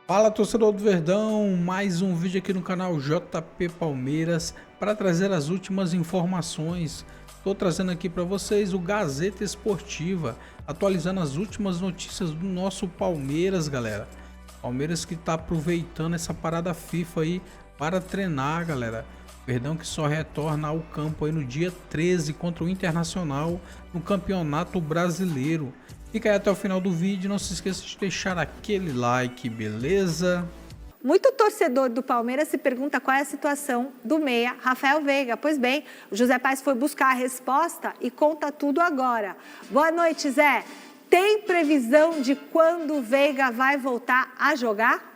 Fala, torcedor do Verdão, mais um vídeo aqui no canal JP Palmeiras para trazer as últimas informações. Estou trazendo aqui para vocês o Gazeta Esportiva, atualizando as últimas notícias do nosso Palmeiras, galera. Palmeiras que está aproveitando essa parada FIFA aí para treinar, galera. Verdão que só retorna ao campo aí no dia 13 contra o Internacional no Campeonato Brasileiro. Fica aí até o final do vídeo, não se esqueça de deixar aquele like, beleza? Muito torcedor do Palmeiras se pergunta qual é a situação do meia Rafael Veiga. Pois bem, o José Paes foi buscar a resposta e conta tudo agora. Boa noite, Zé. Tem previsão de quando o Veiga vai voltar a jogar?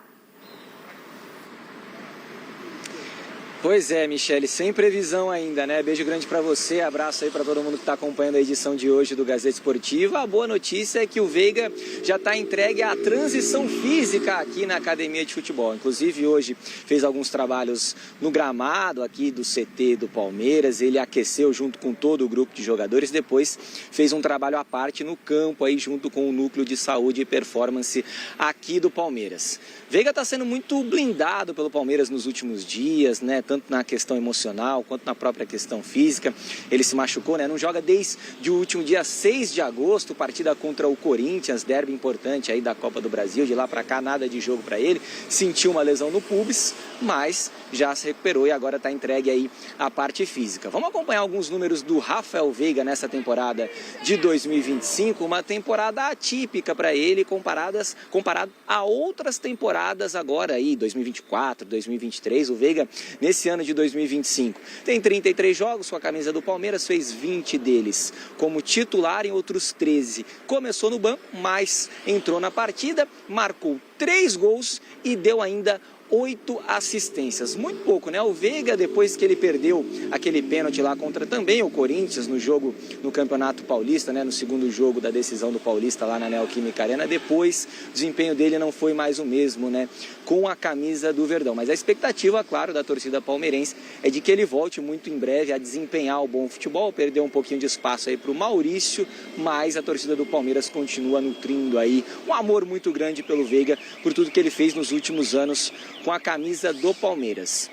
Pois é, Michele, sem previsão ainda, né? Beijo grande pra você, abraço aí pra todo mundo que tá acompanhando a edição de hoje do Gazeta Esportiva. A boa notícia é que o Veiga já tá entregue à transição física aqui na academia de futebol. Inclusive hoje fez alguns trabalhos no gramado aqui do CT do Palmeiras, ele aqueceu junto com todo o grupo de jogadores, depois fez um trabalho à parte no campo aí junto com o núcleo de saúde e performance aqui do Palmeiras. Veiga tá sendo muito blindado pelo Palmeiras nos últimos dias, né? Tanto na questão emocional quanto na própria questão física. Ele se machucou, né? Não joga desde o último dia 6 de agosto, partida contra o Corinthians, derby importante aí da Copa do Brasil. De lá para cá, nada de jogo para ele. Sentiu uma lesão no pubis, mas já se recuperou e agora está entregue aí à parte física. Vamos acompanhar alguns números do Rafael Veiga nessa temporada de 2025, uma temporada atípica para ele comparado a outras temporadas agora aí, 2024, 2023. O Veiga, nesse ano de 2025, tem 33 jogos com a camisa do Palmeiras, fez 20 deles como titular, em outros 13 começou no banco, mas entrou na partida, marcou 3 gols e deu ainda 8 assistências. Muito pouco, né? O Veiga, depois que ele perdeu aquele pênalti lá contra também o Corinthians no jogo no Campeonato Paulista, né? No segundo jogo da decisão do Paulista lá na Neoquímica Arena, depois o desempenho dele não foi mais o mesmo, né? Com a camisa do Verdão. Mas a expectativa, claro, da torcida palmeirense é de que ele volte muito em breve a desempenhar o bom futebol, perdeu um pouquinho de espaço aí para o Maurício, mas a torcida do Palmeiras continua nutrindo aí um amor muito grande pelo Veiga, por tudo que ele fez nos últimos anos com a camisa do Palmeiras.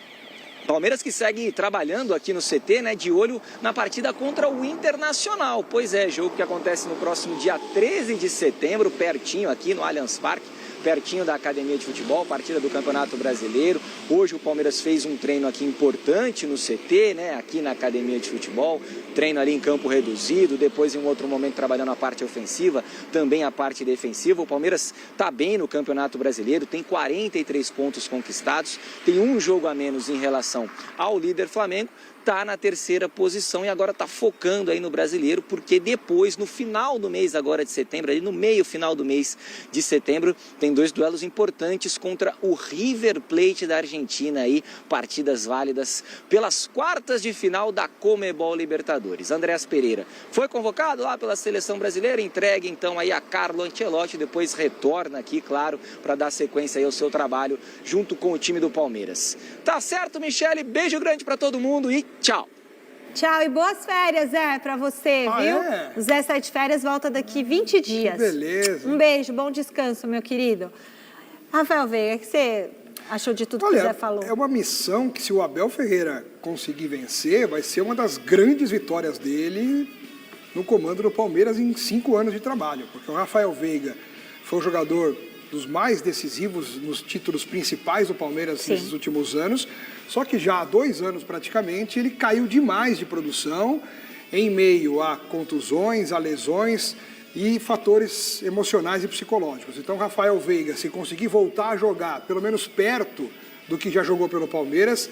Palmeiras que segue trabalhando aqui no CT, né, de olho na partida contra o Internacional. Pois é, jogo que acontece no próximo dia 13 de setembro, pertinho aqui no Allianz Parque, pertinho da academia de futebol, partida do Campeonato Brasileiro. Hoje o Palmeiras fez um treino aqui importante no CT, né, aqui na academia de futebol, treino ali em campo reduzido, depois em um outro momento trabalhando a parte ofensiva, também a parte defensiva. O Palmeiras está bem no Campeonato Brasileiro, tem 43 pontos conquistados, tem um jogo a menos em relação ao líder Flamengo, está na terceira posição e agora está focando aí no Brasileiro, porque depois, no final do mês agora de setembro, ali no meio final do mês de setembro, tem 2 duelos importantes contra o River Plate da Argentina aí, partidas válidas pelas quartas de final da Conmebol Libertadores. Andreas Pereira foi convocado lá pela seleção brasileira, entregue então aí a Carlo Ancelotti, depois retorna aqui, claro, para dar sequência aí ao seu trabalho junto com o time do Palmeiras. Tá certo, Michele? Beijo grande para todo mundo e tchau! Tchau e boas férias, Zé, pra você, viu? É? O Zé sai de férias, volta daqui 20 dias. Que beleza. Um beijo, bom descanso, meu querido. Rafael Veiga, o que você achou de tudo que o Zé falou? É uma missão que, se o Abel Ferreira conseguir vencer, vai ser uma das grandes vitórias dele no comando do Palmeiras em 5 anos de trabalho. Porque o Rafael Veiga foi um jogador dos mais decisivos nos títulos principais do Palmeiras nesses últimos anos, só que já há 2 anos praticamente ele caiu demais de produção em meio a contusões, a lesões e fatores emocionais e psicológicos. Então, Rafael Veiga, se conseguir voltar a jogar, pelo menos perto do que já jogou pelo Palmeiras,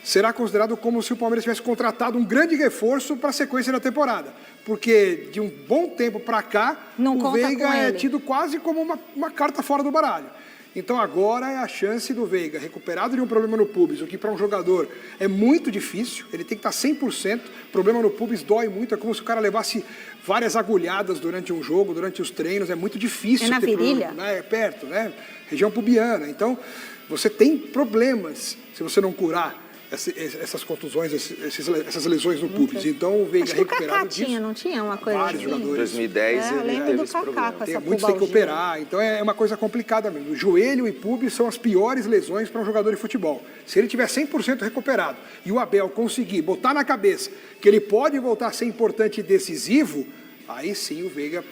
será considerado como se o Palmeiras tivesse contratado um grande reforço para a sequência da temporada. Porque de um bom tempo para cá, o Veiga é tido quase como uma carta fora do baralho. Então agora é a chance do Veiga, recuperado de um problema no pubis, o que para um jogador é muito difícil, ele tem que estar 100%, problema no pubis dói muito, é como se o cara levasse várias agulhadas durante um jogo, durante os treinos, é muito difícil. É na virilha? Né? É perto, né? Região pubiana. Então, você tem problemas se você não curar essas contusões, essas lesões no pubis. Então o Veiga recuperado disso. Não tinha uma coisa vários assim? jogadores. Em 2010 ele teve esse problema. Muitos têm que operar, então é uma coisa complicada mesmo. O joelho e pubis são as piores lesões para um jogador de futebol. Se ele tiver 100% recuperado e o Abel conseguir botar na cabeça que ele pode voltar a ser importante e decisivo, aí sim o Veiga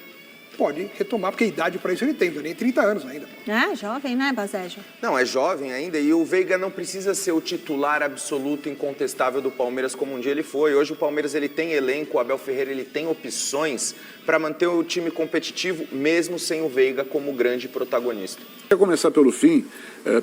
pode retomar, porque a idade para isso ele tem, nem 30 anos ainda. É, jovem, né, Basejo? Não, é jovem ainda e o Veiga não precisa ser o titular absoluto, incontestável do Palmeiras como um dia ele foi. Hoje o Palmeiras ele tem elenco, o Abel Ferreira ele tem opções para manter o time competitivo, mesmo sem o Veiga como grande protagonista. Vou começar pelo fim,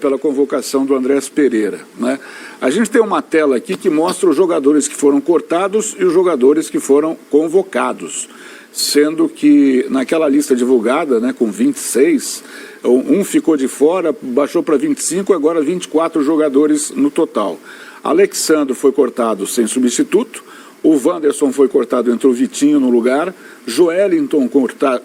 pela convocação do Andrés Pereira, né? A gente tem uma tela aqui que mostra os jogadores que foram cortados e os jogadores que foram convocados. Sendo que naquela lista divulgada, né, com 26, um ficou de fora, baixou para 25, agora 24 jogadores no total. Alexandre foi cortado sem substituto, o Wanderson foi cortado, entrou o Vitinho no lugar, Joelinton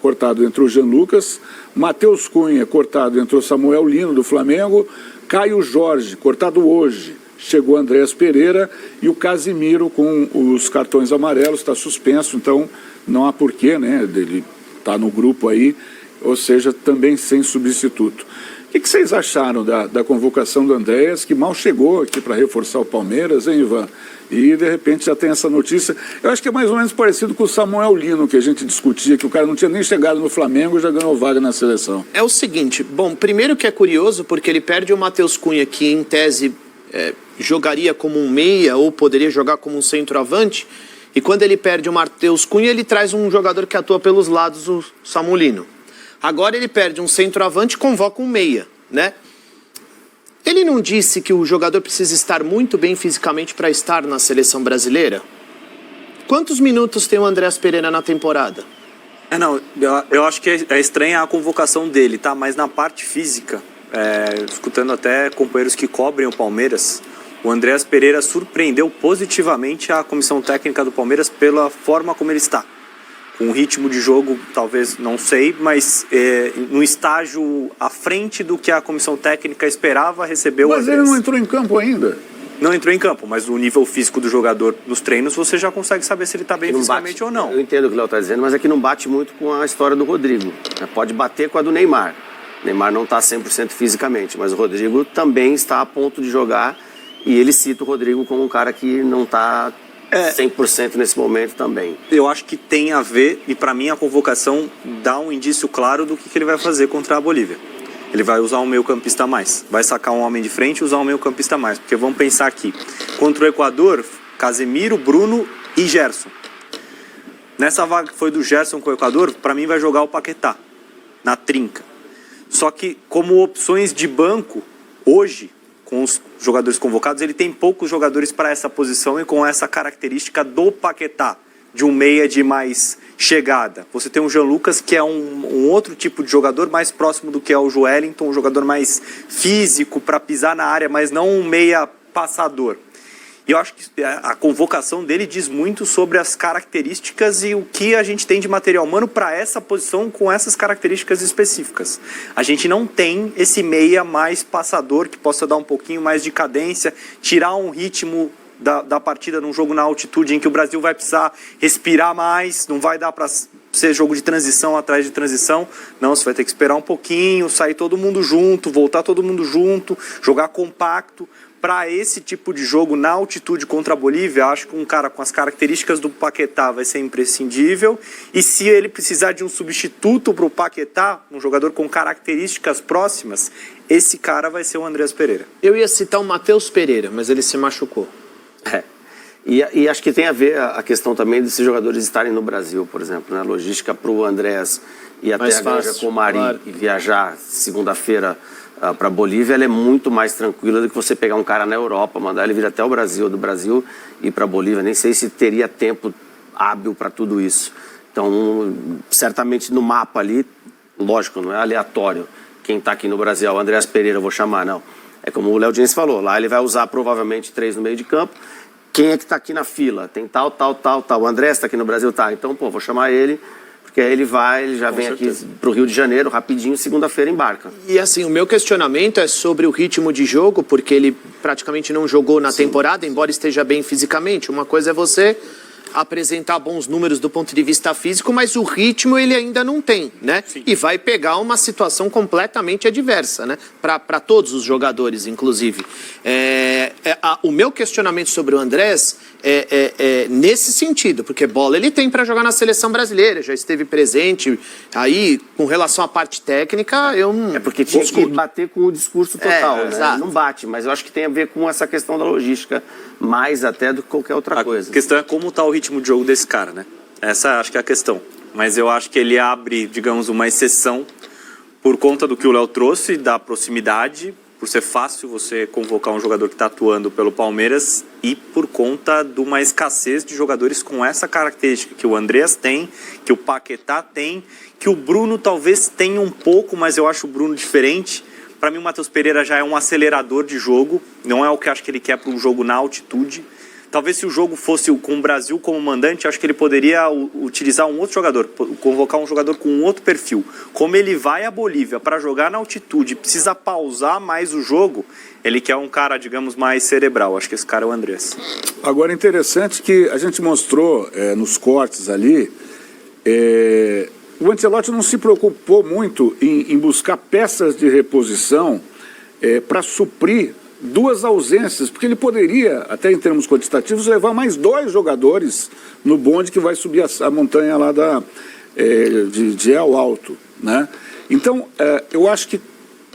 cortado, entrou o Jean Lucas, Matheus Cunha cortado, entrou Samuel Lino do Flamengo, Caio Jorge cortado hoje, chegou Andrés Pereira e o Casimiro com os cartões amarelos, está suspenso, então não há porquê, né, dele estar no grupo aí, ou seja, também sem substituto. O que vocês acharam da convocação do Andrés, que mal chegou aqui para reforçar o Palmeiras, hein, Ivan? E, de repente, já tem essa notícia. Eu acho que é mais ou menos parecido com o Samuel Lino, que a gente discutia, que o cara não tinha nem chegado no Flamengo e já ganhou vaga na seleção. É o seguinte, bom, primeiro que é curioso, porque ele perde o Matheus Cunha, que em tese jogaria como um meia ou poderia jogar como um centroavante, e quando ele perde o Matheus Cunha, ele traz um jogador que atua pelos lados, o Samulino. Agora ele perde um centroavante e convoca um meia, né? Ele não disse que o jogador precisa estar muito bem fisicamente para estar na seleção brasileira? Quantos minutos tem o Andrés Pereira na temporada? Eu acho que é estranha a convocação dele, tá? Mas na parte física, escutando até companheiros que cobrem o Palmeiras, o Andrés Pereira surpreendeu positivamente a comissão técnica do Palmeiras pela forma como ele está. Com um ritmo de jogo, talvez, não sei, mas no estágio à frente do que a comissão técnica esperava, recebeu o Andrés. Mas ele não entrou em campo ainda? Não entrou em campo, mas o nível físico do jogador nos treinos, você já consegue saber se ele está bem fisicamente ou não. Eu entendo o que o Léo está dizendo, mas aqui não bate muito com a história do Rodrigo. Pode bater com a do Neymar. O Neymar não está 100% fisicamente, mas o Rodrigo também está a ponto de jogar. E ele cita o Rodrigo como um cara que não está 100% nesse momento também. Eu acho que tem a ver, e para mim a convocação dá um indício claro do que ele vai fazer contra a Bolívia. Ele vai usar um meio-campista a mais. Vai sacar um homem de frente e usar um meio-campista a mais. Porque vamos pensar aqui. Contra o Equador, Casemiro, Bruno e Gerson. Nessa vaga que foi do Gerson com o Equador, para mim vai jogar o Paquetá, na trinca. Só que como opções de banco, hoje, com os jogadores convocados, ele tem poucos jogadores para essa posição e com essa característica do Paquetá, de um meia de mais chegada. Você tem o Jean Lucas, que é um outro tipo de jogador, mais próximo do que é o Joelinton, um jogador mais físico para pisar na área, mas não um meia passador. E eu acho que a convocação dele diz muito sobre as características e o que a gente tem de material humano para essa posição com essas características específicas. A gente não tem esse meia mais passador que possa dar um pouquinho mais de cadência, tirar um ritmo da partida num jogo na altitude em que o Brasil vai precisar respirar mais, não vai dar para ser jogo de transição atrás de transição. Não, você vai ter que esperar um pouquinho, sair todo mundo junto, voltar todo mundo junto, jogar compacto. Para esse tipo de jogo na altitude contra a Bolívia, acho que um cara com as características do Paquetá vai ser imprescindível. E se ele precisar de um substituto para o Paquetá, um jogador com características próximas, esse cara vai ser o Andrés Pereira. Eu ia citar o Matheus Pereira, mas ele se machucou. E acho que tem a ver a questão também desses jogadores estarem no Brasil, por exemplo, né? A logística para o Andrés ir até a Granja Comari, claro, e viajar segunda-feira para a Bolívia, ela é muito mais tranquila do que você pegar um cara na Europa, mandar ele vir até o Brasil, do Brasil ir para a Bolívia. Nem sei se teria tempo hábil para tudo isso. Então, certamente no mapa ali, lógico, não é aleatório quem está aqui no Brasil. O Andrés Pereira eu vou chamar, não. É como o Léo Diniz falou, lá ele vai usar provavelmente 3 no meio de campo. Quem é que está aqui na fila? Tem tal. O Andrés está aqui no Brasil? Tá. Então, vou chamar ele, Porque aí ele já vem aqui para o Rio de Janeiro rapidinho, segunda-feira embarca. E assim, o meu questionamento é sobre o ritmo de jogo, porque ele praticamente não jogou na temporada, embora esteja bem fisicamente. Uma coisa é você apresentar bons números do ponto de vista físico, mas o ritmo ele ainda não tem, né? Sim. E vai pegar uma situação completamente adversa, né? Para todos os jogadores, inclusive. O meu questionamento sobre o Andrés é nesse sentido, porque bola ele tem para jogar na seleção brasileira, já esteve presente. Aí, com relação à parte técnica, eu não... É porque tinha que bater com o discurso total, né? Exato. Não bate, mas eu acho que tem a ver com essa questão da logística, mais até do que qualquer outra coisa. A questão é como está o ritmo de jogo desse cara, né? Essa acho que é a questão. Mas eu acho que ele abre, digamos, uma exceção por conta do que o Léo trouxe, da proximidade, por ser fácil você convocar um jogador que está atuando pelo Palmeiras e por conta de uma escassez de jogadores com essa característica que o Andreas tem, que o Paquetá tem, que o Bruno talvez tenha um pouco, mas eu acho o Bruno diferente. Para mim, o Matheus Pereira já é um acelerador de jogo, não é o que eu acho que ele quer para um jogo na altitude. Talvez se o jogo fosse com o Brasil como mandante, acho que ele poderia utilizar um outro jogador, convocar um jogador com um outro perfil. Como ele vai à Bolívia para jogar na altitude, precisa pausar mais o jogo, ele quer um cara, digamos, mais cerebral. Acho que esse cara é o Andrés. Agora, interessante que a gente mostrou nos cortes ali, o Ancelotti não se preocupou muito em buscar peças de reposição para suprir duas ausências, porque ele poderia, até em termos quantitativos, levar mais 2 jogadores no bonde que vai subir a montanha lá de El Alto, né? Então, eu acho que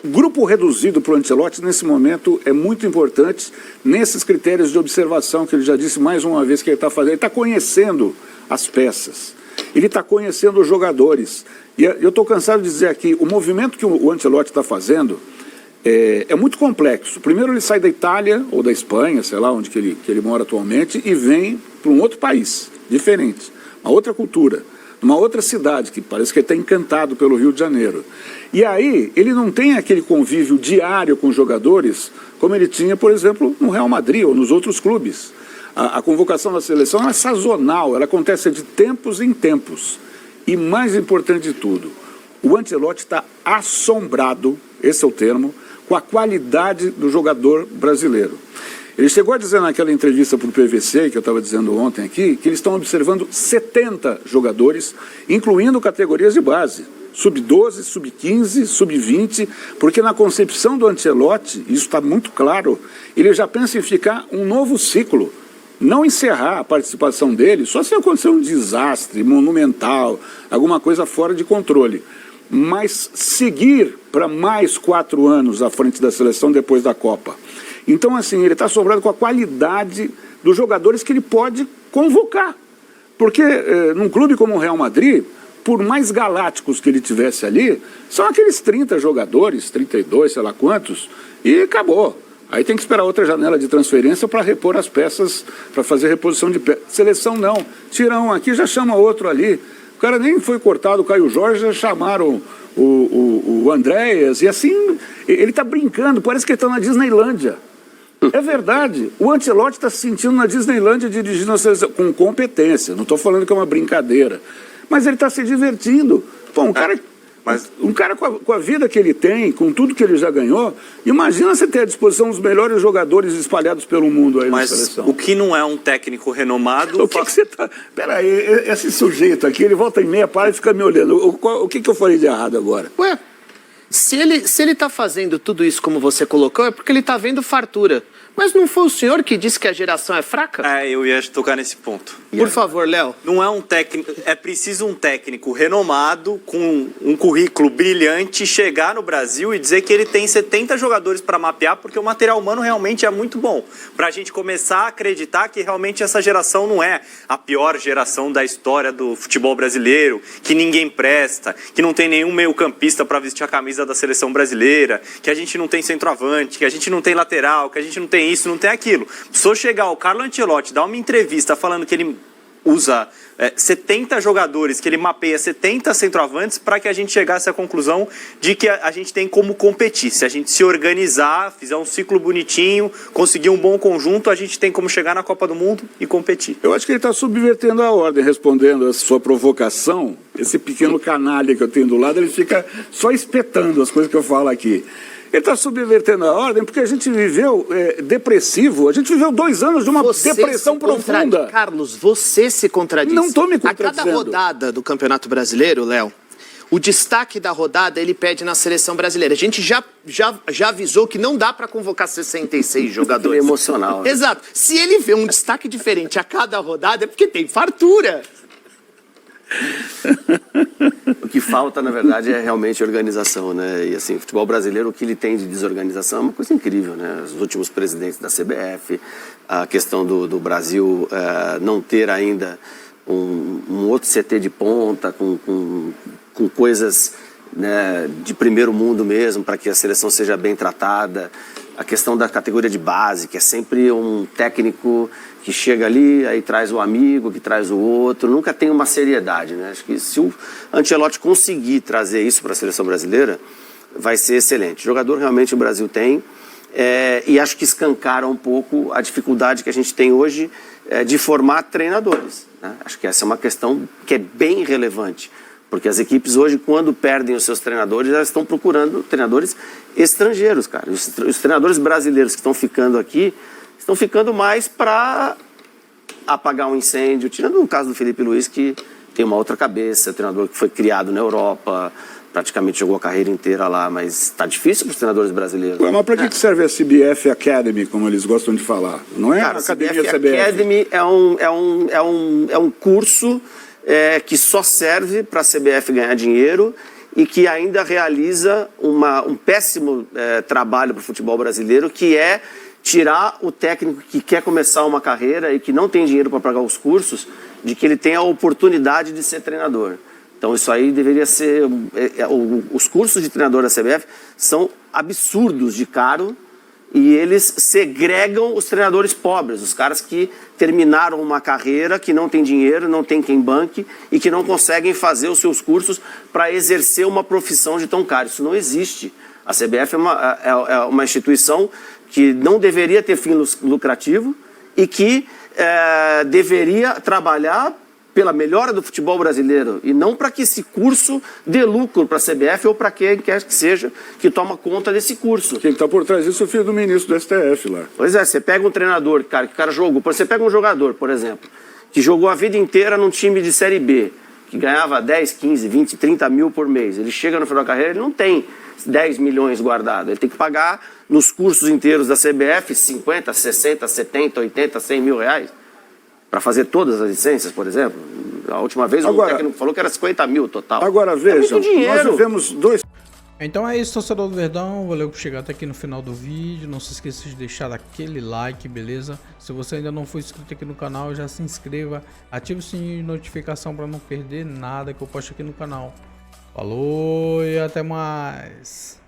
grupo reduzido para o Ancelotti, nesse momento, é muito importante nesses critérios de observação que ele já disse mais uma vez que ele está fazendo. Ele está conhecendo as peças, ele está conhecendo os jogadores. E eu estou cansado de dizer aqui, o movimento que o Ancelotti está fazendo é muito complexo. Primeiro ele sai da Itália ou da Espanha, sei lá onde que ele mora atualmente, e vem para um outro país, diferente, uma outra cultura, uma outra cidade, que parece que ele está encantado pelo Rio de Janeiro. E aí ele não tem aquele convívio diário com os jogadores, como ele tinha, por exemplo, no Real Madrid ou nos outros clubes. A convocação da seleção é sazonal, ela acontece de tempos em tempos. E mais importante de tudo, o Ancelotti está assombrado, esse é o termo, com a qualidade do jogador brasileiro. Ele chegou a dizer naquela entrevista para o PVC, que eu estava dizendo ontem aqui, que eles estão observando 70 jogadores, incluindo categorias de base, sub-12, sub-15, sub-20, porque na concepção do Ancelotti, isso está muito claro, ele já pensa em ficar um novo ciclo, não encerrar a participação dele, só se acontecer um desastre monumental, alguma coisa fora de controle, mas seguir para mais 4 anos à frente da seleção depois da Copa. Então, assim, ele está assombrado com a qualidade dos jogadores que ele pode convocar. Porque num clube como o Real Madrid, por mais galácticos que ele tivesse ali, são aqueles 30 jogadores, 32, sei lá quantos, e acabou. Aí tem que esperar outra janela de transferência para repor as peças, para fazer reposição de peças. Seleção não. Tira um aqui, já chama outro ali. O cara nem foi cortado, o Caio Jorge, já chamaram o Andréas, e assim, ele está brincando, parece que ele está na Disneylândia. É verdade, o Ancelotti está se sentindo na Disneylândia dirigindo a seleção, com competência, não estou falando que é uma brincadeira, mas ele está se divertindo. Pô, um cara com a vida que ele tem, com tudo que ele já ganhou, imagina você ter à disposição os melhores jogadores espalhados pelo mundo aí na seleção. Mas o que não é um técnico renomado... O que você tá... Peraí, esse sujeito aqui, ele volta em meia, para e fica me olhando. O que eu falei de errado agora? Ué, se ele tá fazendo tudo isso como você colocou, é porque ele tá vendo fartura. Mas não foi o senhor que disse que a geração é fraca? Eu ia tocar nesse ponto. Por favor, Léo. Não é um técnico, é preciso um técnico renomado, com um currículo brilhante, chegar no Brasil e dizer que ele tem 70 jogadores para mapear, porque o material humano realmente é muito bom. Para a gente começar a acreditar que realmente essa geração não é a pior geração da história do futebol brasileiro, que ninguém presta, que não tem nenhum meio-campista para vestir a camisa da seleção brasileira, que a gente não tem centroavante, que a gente não tem lateral, que a gente não tem isso, não tem aquilo. Se eu chegar o Carlo Ancelotti, dar uma entrevista falando que ele usa 70 jogadores, que ele mapeia 70 centroavantes para que a gente chegasse à conclusão de que a gente tem como competir. Se a gente se organizar, fizer um ciclo bonitinho, conseguir um bom conjunto, a gente tem como chegar na Copa do Mundo e competir. Eu acho que ele está subvertendo a ordem, respondendo a sua provocação. Esse pequeno canalha que eu tenho do lado, ele fica só espetando as coisas que eu falo aqui. Ele está subvertendo a ordem porque a gente viveu depressivo, a gente viveu 2 anos de uma depressão profunda. Carlos, você se contradiz. Não estou me contradizendo. A cada rodada do Campeonato Brasileiro, Léo, o destaque da rodada ele pede na seleção brasileira. A gente já avisou que não dá para convocar 66 jogadores. É emocional. Né? Exato. Se ele vê um destaque diferente a cada rodada é porque tem fartura. O que falta, na verdade, é realmente organização, né? E assim, o futebol brasileiro, o que ele tem de desorganização é uma coisa incrível, né? Os últimos presidentes da CBF, a questão do Brasil não ter ainda um outro CT de ponta, com coisas, né, de primeiro mundo mesmo, para que a seleção seja bem tratada. A questão da categoria de base, que é sempre um técnico que chega ali, aí traz o amigo, que traz o outro, nunca tem uma seriedade, né? Acho que se o Ancelotti conseguir trazer isso para a seleção brasileira, vai ser excelente. Jogador realmente o Brasil tem, e acho que escancara um pouco a dificuldade que a gente tem hoje de formar treinadores, né? Acho que essa é uma questão que é bem relevante. Porque as equipes hoje, quando perdem os seus treinadores, elas estão procurando treinadores estrangeiros, cara. Os treinadores brasileiros que estão ficando aqui, estão ficando mais para apagar um incêndio. Tirando o caso do Felipe Luiz, que tem uma outra cabeça, treinador que foi criado na Europa, praticamente jogou a carreira inteira lá, mas está difícil para os treinadores brasileiros. Mas para que serve a CBF Academy, como eles gostam de falar? Não é cara, a Academia CBF Academy é um curso que só serve para a CBF ganhar dinheiro e que ainda realiza um péssimo trabalho para o futebol brasileiro, que é tirar o técnico que quer começar uma carreira e que não tem dinheiro para pagar os cursos, de que ele tenha a oportunidade de ser treinador. Então isso aí deveria ser... Os cursos de treinador da CBF são absurdos de caro, e eles segregam os treinadores pobres, os caras que terminaram uma carreira, que não tem dinheiro, não tem quem banque e que não conseguem fazer os seus cursos para exercer uma profissão de tão caro. Isso não existe. A CBF é uma instituição que não deveria ter fim lucrativo e que deveria trabalhar pela melhora do futebol brasileiro e não para que esse curso dê lucro para a CBF ou para quem quer que seja que toma conta desse curso. Quem está por trás disso é o filho do ministro do STF lá. Pois é, você pega um treinador, cara, que o cara jogou, você pega um jogador, por exemplo, que jogou a vida inteira num time de Série B, que ganhava 10, 15, 20, 30 mil por mês. Ele chega no final da carreira, ele não tem 10 milhões guardado. Ele tem que pagar nos cursos inteiros da CBF 50, 60, 70, 80, 100 mil reais. Para fazer todas as licenças, por exemplo. A última vez o técnico falou que era 50 mil total. Agora vejam, nós vivemos 2... Então é isso, torcedor do Verdão. Valeu por chegar até aqui no final do vídeo. Não se esqueça de deixar aquele like, beleza? Se você ainda não for inscrito aqui no canal, já se inscreva. Ative o sininho de notificação para não perder nada que eu posto aqui no canal. Falou e até mais.